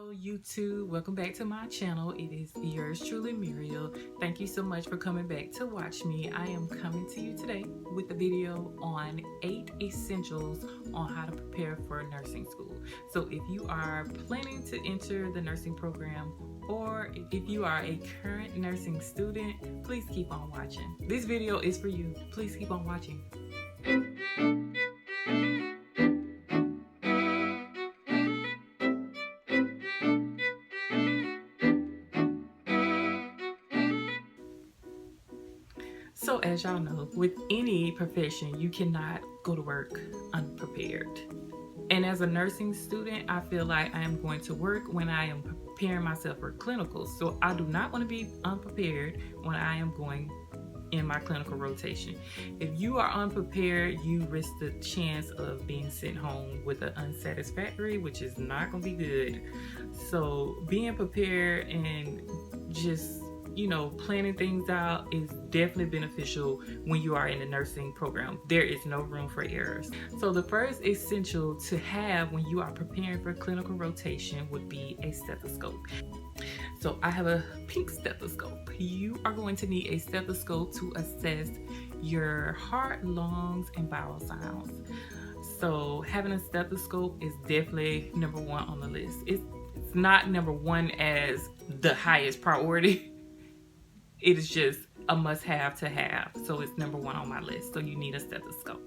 Hello YouTube, welcome back to my channel. It is yours truly, Muriel. Thank you so much for coming back to watch me. I am coming to you today with a video on 8 essentials on how to prepare for nursing school. So if you are planning to enter the nursing program, or if you are a current nursing student, please keep on watching. This video is for you. Please keep on watching. So as y'all know, with any profession, you cannot go to work unprepared. And as a nursing student, I feel like I am going to work when I am preparing myself for clinicals. So I do not want to be unprepared when I am going in my clinical rotation. If you are unprepared, you risk the chance of being sent home with an unsatisfactory, which is not going to be good. So being prepared and just planning things out is definitely beneficial when you are in the nursing program. There is no room for errors. So the first essential to have when you are preparing for clinical rotation would be a stethoscope. So I have a pink stethoscope. You are going to need a stethoscope to assess your heart, lungs, and bowel sounds. So having a stethoscope is definitely number one on the list. It's not number one as the highest priority. It is just a must-have to have. So it's number one on my list. So you need a stethoscope.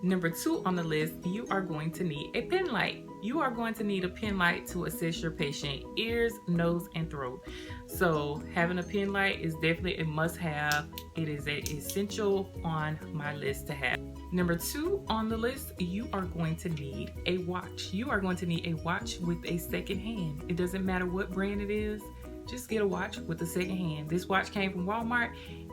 Number two on the list, you are going to need a pen light. You are going to need a pen light to assess your patient ears, nose, and throat. So having a pen light is definitely a must-have. It is an essential on my list to have. Number two on the list, you are going to need a watch. You are going to need a watch with a second hand. It doesn't matter what brand it is. Just get a watch with a second hand. This watch came from Walmart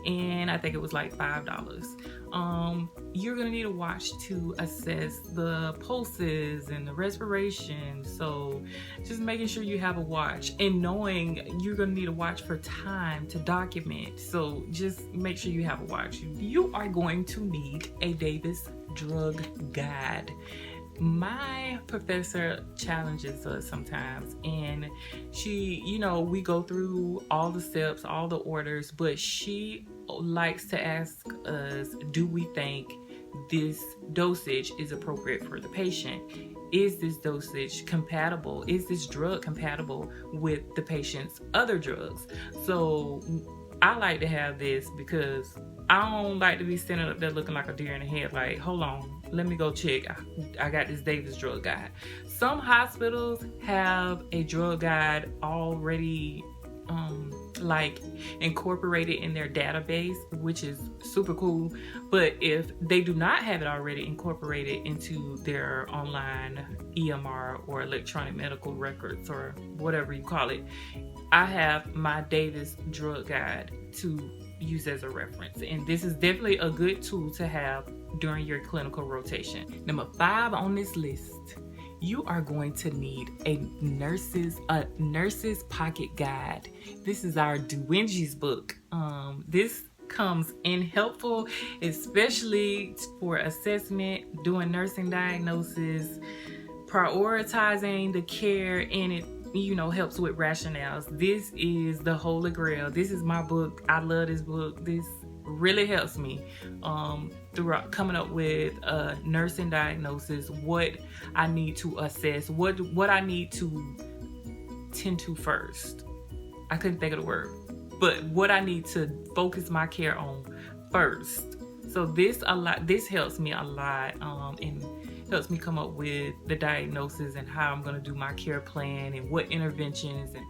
and I think it was like $5. You're gonna need a watch to assess the pulses and the respiration. So just making sure you have a watch and knowing you're gonna need a watch for time to document. So just make sure you have a watch. You are going to need a Davis drug guide. My professor challenges us sometimes, and she, we go through all the steps, all the orders, but she likes to ask us, do we think this dosage is appropriate for the patient? Is this dosage compatible? Is this drug compatible with the patient's other drugs? So I like to have this because I don't like to be standing up there looking like a deer in the headlight. Hold on, let me go check. I got this Davis drug guide. Some hospitals have a drug guide already like incorporated in their database, which is super cool. But if they do not have it already incorporated into their online EMR or electronic medical records or whatever you call it, I have my Davis drug guide to use as a reference, and this is definitely a good tool to have during your clinical rotation. Number 5 on this list, you are going to need a nurse's pocket guide. This is our Duwenji's book. This comes in helpful, especially for assessment, doing nursing diagnosis, prioritizing the care, and it helps with rationales. This is the holy grail. This is my book. I love this book. This really helps me throughout coming up with a nursing diagnosis, what I need to assess, what I need to tend to first. I couldn't think of the word, but what I need to focus my care on first. So this helps me a lot, and helps me come up with the diagnosis and how I'm going to do my care plan and what interventions. And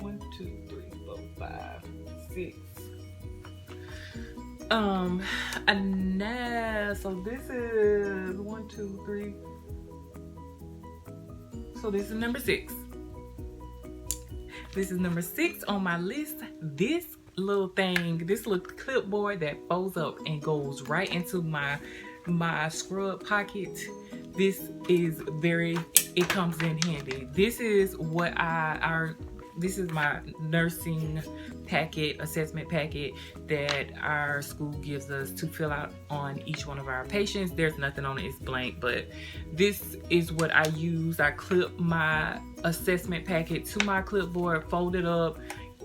1, 2, 3, 4, 5, 6. So this is 1, 2, 3. So this is number 6. This is number 6 on my list. This little thing, this little clipboard that folds up and goes right into my scrub pocket. This is it comes in handy. This is what This is my nursing packet, assessment packet that our school gives us to fill out on each one of our patients. There's nothing on it, it's blank, but this is what I use. I clip my assessment packet to my clipboard, fold it up.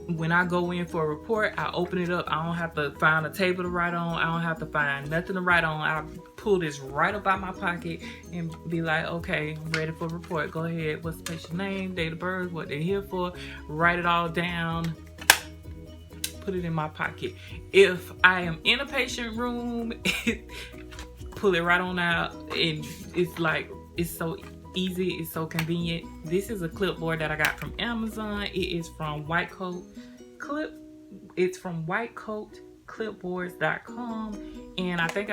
When I go in for a report, I open it up. I don't have to find a table to write on. I don't have to find nothing to write on. I pull this right up out my pocket and be like, okay, I'm ready for a report. Go ahead. What's the patient's name, date of birth, what they're here for? Write it all down. Put it in my pocket. If I am in a patient room, pull it right on out. And it's like, it's so easy, it's so convenient. This is a clipboard that I got from Amazon. It is from It's from whitecoatclipboards.com, and I think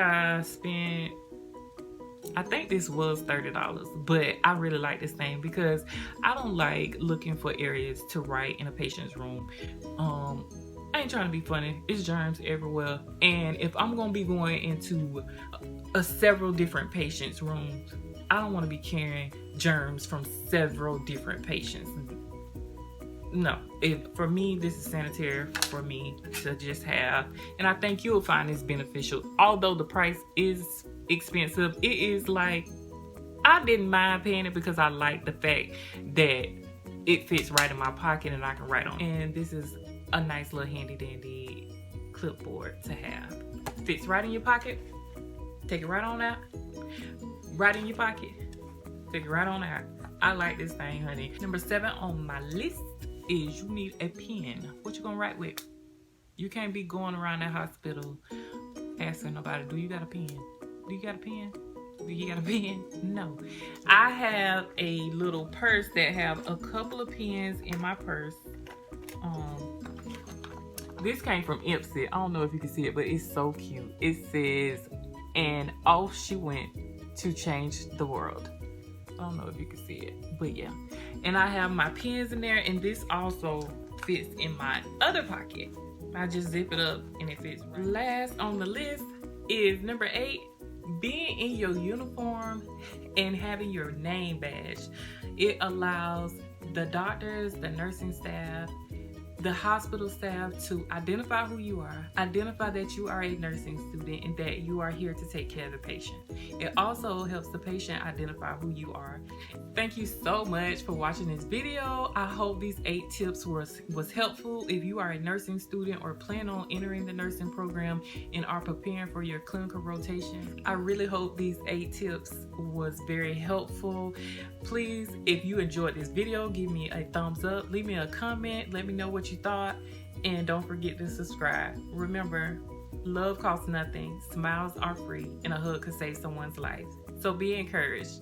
this was $30, but I really like this thing because I don't like looking for areas to write in a patient's room. I ain't trying to be funny. It's germs everywhere, and if I'm gonna be going into several different patients' rooms, I don't want to be carrying germs from several different patients. No, for me, this is sanitary for me to just have, and I think you'll find this beneficial. Although the price is expensive, it is like, I didn't mind paying it because I like the fact that it fits right in my pocket and I can write on it. And this is a nice little handy dandy clipboard to have. Fits right in your pocket. Take it right on out. Right in your pocket. Take it right on out. I like this thing, honey. Number 7 on my list is you need a pen. What you gonna write with? You can't be going around that hospital asking nobody, do you got a pen? Do you got a pen? Do you got a pen? No. I have a little purse that have a couple of pens in my purse. This came from Ipsy. I don't know if you can see it, but it's so cute. It says, and off she went to change the world. I don't know if you can see it, but yeah. And I have my pens in there, and this also fits in my other pocket. I just zip it up and it fits. Last on the list is number 8, being in your uniform and having your name badge. It allows the doctors, the nursing staff, the hospital staff to identify who you are, identify that you are a nursing student and that you are here to take care of the patient. It also helps the patient identify who you are. Thank you so much for watching this video. I hope these 8 tips was helpful. If you are a nursing student or plan on entering the nursing program and are preparing for your clinical rotation, I really hope these 8 tips was very helpful. Please, if you enjoyed this video, give me a thumbs up, leave me a comment, let me know what you thought, and don't forget to subscribe. Remember, love costs nothing, smiles are free, and a hug could save someone's life. So be encouraged.